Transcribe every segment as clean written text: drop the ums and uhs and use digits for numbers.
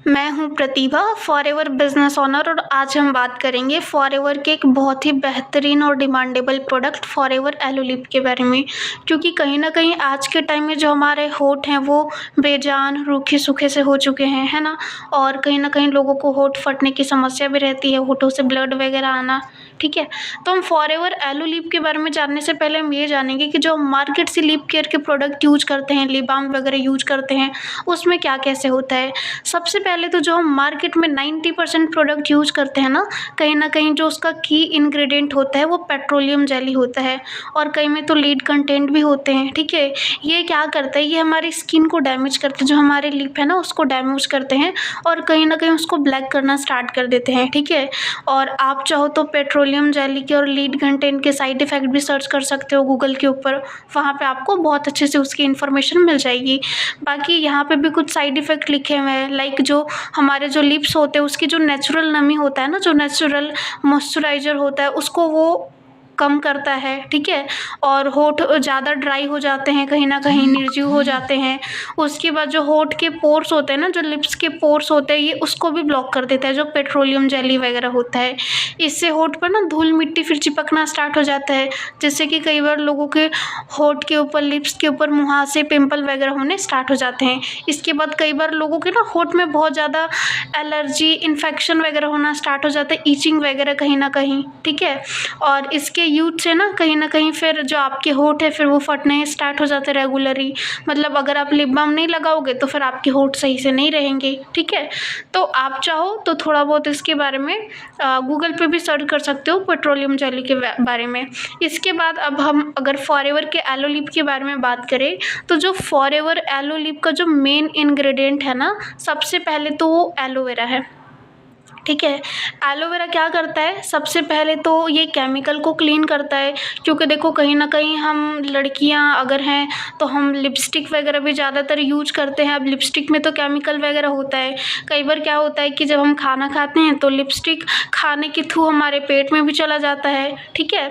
मैं हूँ प्रतिभा, forever business owner, और आज हम बात करेंगे फॉरएवर के एक बहुत ही बेहतरीन और demandable product forever aloe lip के बारे में। क्योंकि कहीं ना कहीं आज के टाइम में जो हमारे होठ हैं वो बेजान रूखे सूखे से हो चुके हैं, है ना। और कहीं ना कहीं लोगों को होठ फटने की समस्या भी रहती है, होठों से ब्लड वगैरह आना। ठीक है, तो हम फॉरएवर एलो लिप के बारे में जानने से पहले हम ये जानेंगे कि जो हम मार्केट से लिप केयर के प्रोडक्ट यूज करते हैं, लिप बाम वगैरह यूज करते हैं, उसमें क्या कैसे होता है। सबसे पहले तो जो हम मार्केट में 90% प्रोडक्ट यूज करते हैं ना कहीं जो उसका की इंग्रेडिएंट होता है वो पेट्रोलियम जेली होता है, और कहीं में तो लीड कंटेंट भी होते हैं। ठीक है, ये क्या करता है, ये हमारी स्किन को डैमेज करते हैं, जो हमारे लिप है ना उसको डैमेज करते हैं, और कहीं ना कहीं उसको ब्लैक करना स्टार्ट कर देते हैं। ठीक है, और आप चाहो तो पेट्रोलियम जेली के और लीड कंटेंट के साइड इफ़ेक्ट भी सर्च कर सकते हो गूगल के ऊपर, वहाँ पे आपको बहुत अच्छे से उसकी इन्फॉर्मेशन मिल जाएगी। बाकी यहाँ पे भी कुछ साइड इफ़ेक्ट लिखे हुए हैं, लाइक जो हमारे जो लिप्स होते हैं उसकी जो नेचुरल नमी होता है ना, जो नेचुरल मॉइस्चराइजर होता है उसको वो कम करता है। ठीक है, और होठ ज़्यादा ड्राई हो जाते हैं, कहीं ना कहीं निर्जीव हो जाते हैं। उसके बाद जो होठ के पोर्स होते हैं ना, जो लिप्स के पोर्स होते हैं, ये उसको भी ब्लॉक कर देता है जो पेट्रोलियम जेली वगैरह होता है। इससे होठ पर ना धूल मिट्टी फिर चिपकना स्टार्ट हो जाता है, जिससे कि कई बार लोगों के होठ के ऊपर, लिप्स के ऊपर मुहासे, पिंपल वगैरह होने स्टार्ट हो जाते हैं। इसके बाद कई बार लोगों के ना होठ में बहुत ज़्यादा एलर्जी, इन्फेक्शन वगैरह होना स्टार्ट हो जाता है, ईचिंग वगैरह कहीं ना कहीं। ठीक है, और इसके यूज से ना कहीं फिर जो आपके होठ है फिर वो फटने स्टार्ट हो जाते हैं रेगुलरली। मतलब अगर आप लिप बाम नहीं लगाओगे तो फिर आपके होठ सही से नहीं रहेंगे। ठीक है, तो आप चाहो तो थोड़ा बहुत इसके बारे में गूगल पे भी सर्च कर सकते हो पेट्रोलियम जेली के बारे में। इसके बाद अब हम अगर फॉरएवर के एलो लिप के बारे में बात करें, तो जो फॉरएवर एलो लिप का जो मेन इंग्रेडिएंट है ना, सबसे पहले तो वो एलोवेरा है। ठीक है, एलोवेरा क्या करता है, सबसे पहले तो ये केमिकल को क्लीन करता है। क्योंकि देखो कहीं ना कहीं हम लड़कियां अगर हैं तो हम लिपस्टिक वगैरह भी ज़्यादातर यूज करते हैं। अब लिपस्टिक में तो केमिकल वगैरह होता है। कई बार क्या होता है कि जब हम खाना खाते हैं तो लिपस्टिक खाने के थ्रू हमारे पेट में भी चला जाता है। ठीक है,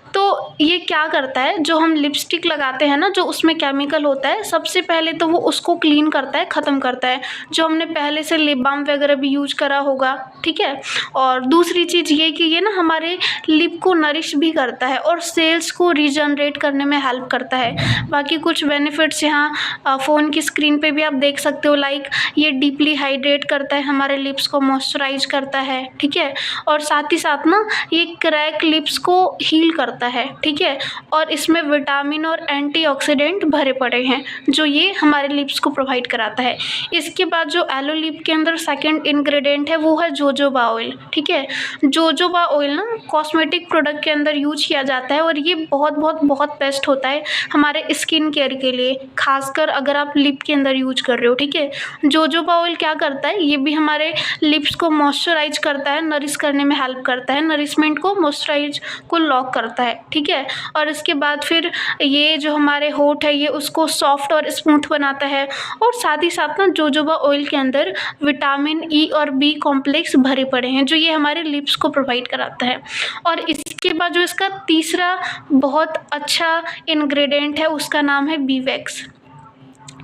तो ये क्या करता है, जो हम लिपस्टिक लगाते हैं ना, जो उसमें केमिकल होता है, सबसे पहले तो वो उसको क्लीन करता है, ख़त्म करता है, जो हमने पहले से लिप बाम वगैरह भी यूज करा होगा। ठीक है, और दूसरी चीज़ ये कि ये ना हमारे लिप को नरिश भी करता है और सेल्स को रीजनरेट करने में हेल्प करता है। बाकी कुछ बेनिफिट्स यहाँ फ़ोन की स्क्रीन पे भी आप देख सकते हो, लाइक ये डीपली हाइड्रेट करता है, हमारे लिप्स को मॉइस्चराइज करता है। ठीक है, और साथ ही साथ ना ये क्रैक लिप्स को हील करता है। ठीक है, और इसमें विटामिन और एंटीऑक्सीडेंट भरे पड़े हैं जो ये हमारे लिप्स को प्रोवाइड कराता है। इसके बाद जो एलो लिप के अंदर सेकंड इंग्रेडिएंट है वो है जोजोबा ऑयल। ठीक है, जोजोबा ऑयल ना कॉस्मेटिक प्रोडक्ट के अंदर यूज किया जाता है, और ये बहुत बहुत बहुत बेस्ट होता है हमारे स्किन केयर के लिए, खासकर अगर आप लिप के अंदर यूज कर रहे हो। ठीक है, जोजोबा ऑयल क्या करता है, ये भी हमारे लिप्स को मॉइस्चराइज करता है, नरिश करने में हेल्प करता है, नरिशमेंट को, मॉइस्चराइज को लॉक करता है। ठीक है, और इसके बाद फिर ये जो हमारे होठ है ये उसको सॉफ्ट और स्मूथ बनाता है, और साथ ही साथ ना जोजोबा ऑयल के अंदर विटामिन ई और बी कॉम्प्लेक्स भरे पड़े हैं जो ये हमारे लिप्स को प्रोवाइड कराता है। और इसके बाद जो इसका तीसरा बहुत अच्छा इंग्रेडिएंट है उसका नाम है बी वैक्स।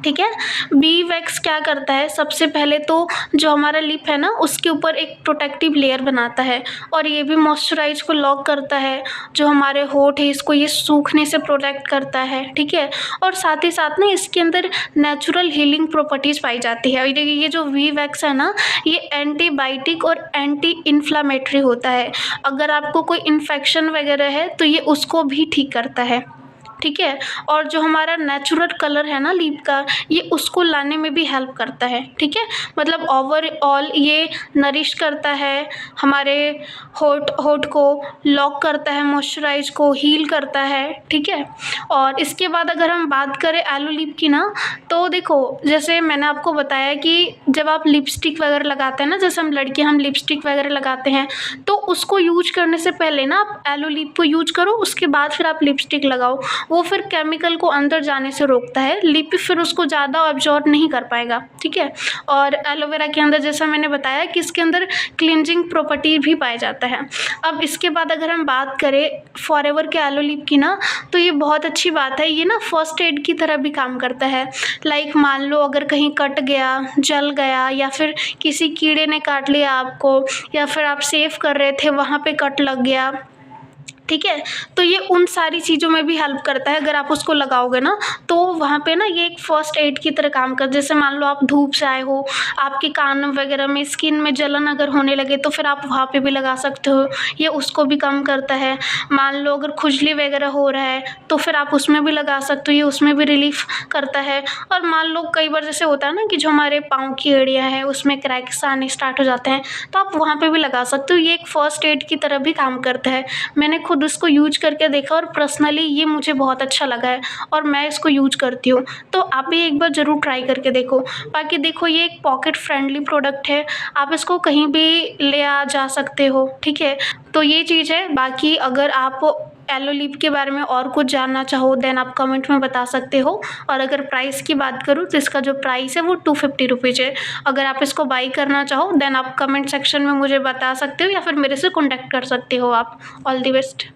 ठीक है, बी वैक्स क्या करता है, सबसे पहले तो जो हमारा लिप है ना उसके ऊपर एक प्रोटेक्टिव लेयर बनाता है, और ये भी मॉइस्चराइज को लॉक करता है, जो हमारे होठ है इसको ये सूखने से प्रोटेक्ट करता है। ठीक है, और साथ ही साथ ना इसके अंदर नेचुरल हीलिंग प्रॉपर्टीज़ पाई जाती है। और ये जो वी वैक्स है ना, ये एंटीबायोटिक और एंटी इन्फ्लामेटरी होता है। अगर आपको कोई इन्फेक्शन वगैरह है तो ये उसको भी ठीक करता है। ठीक है, और जो हमारा नेचुरल कलर है ना लिप का, ये उसको लाने में भी हेल्प करता है। ठीक है, मतलब ओवरऑल ये नरिश करता है, हमारे होठ को लॉक करता है, मॉइस्चराइज को हील करता है। ठीक है, और इसके बाद अगर हम बात करें एलो लिप की ना, तो देखो जैसे मैंने आपको बताया कि जब आप लिपस्टिक वगैरह लगाते हैं ना, जैसे हम लिपस्टिक वगैरह लगाते हैं, तो उसको यूज करने से पहले ना आप एलो लिप को यूज करो, उसके बाद फिर आप लिपस्टिक लगाओ। वो फिर केमिकल को अंदर जाने से रोकता है, लिपि फिर उसको ज़्यादा ऑब्जॉर्ब नहीं कर पाएगा, ठीक है। और एलोवेरा के अंदर जैसा मैंने बताया कि इसके अंदर क्लींजिंग प्रॉपर्टी भी पाया जाता है। अब इसके बाद अगर हम बात करें फॉरएवर के एलो लिप की ना, तो ये बहुत अच्छी बात है, ये ना फर्स्ट एड की तरह भी काम करता है। लाइक मान लो अगर कहीं कट गया, जल गया, या फिर किसी कीड़े ने काट लिया आपको, या फिर आप सेव कर रहे थे वहाँ पे कट लग गया, ठीक है, तो ये उन सारी चीज़ों में भी हेल्प करता है। अगर आप उसको लगाओगे ना तो वहाँ पे ना ये एक फ़र्स्ट एड की तरह काम कर, जैसे मान लो आप धूप से आए हो, आपके कान वगैरह में स्किन में जलन अगर होने लगे तो फिर आप वहाँ पे भी लगा सकते हो, ये उसको भी कम करता है। मान लो अगर खुजली वगैरह हो रहा है तो फिर आप उसमें भी लगा सकते हो, ये उसमें भी रिलीफ करता है। और मान लो कई बार जैसे होता है ना कि जो हमारे पाँव की एड़ियाँ हैं उसमें क्रैक्स आने स्टार्ट हो जाते हैं, तो आप वहाँ पे भी लगा सकते हो, ये एक फ़र्स्ट एड की तरह भी काम करता है। मैंने खुद उसको यूज करके देखा और पर्सनली ये मुझे बहुत अच्छा लगा है और मैं इसको यूज करती हूँ, तो आप भी एक बार ज़रूर ट्राई करके देखो। बाकी देखो ये एक पॉकेट फ्रेंडली प्रोडक्ट है, आप इसको कहीं भी ले आ जा सकते हो, ठीक है, तो ये चीज़ है। बाकी अगर आप एलो लिप के बारे में और कुछ जानना चाहो देन आप कमेंट में बता सकते हो। और अगर प्राइस की बात करूँ तो इसका जो प्राइस है वो 250 रुपीज़ है। अगर आप इसको बाई करना चाहो देन आप कमेंट सेक्शन में मुझे बता सकते हो या फिर मेरे से कॉन्टैक्ट कर सकते हो आप। All the best.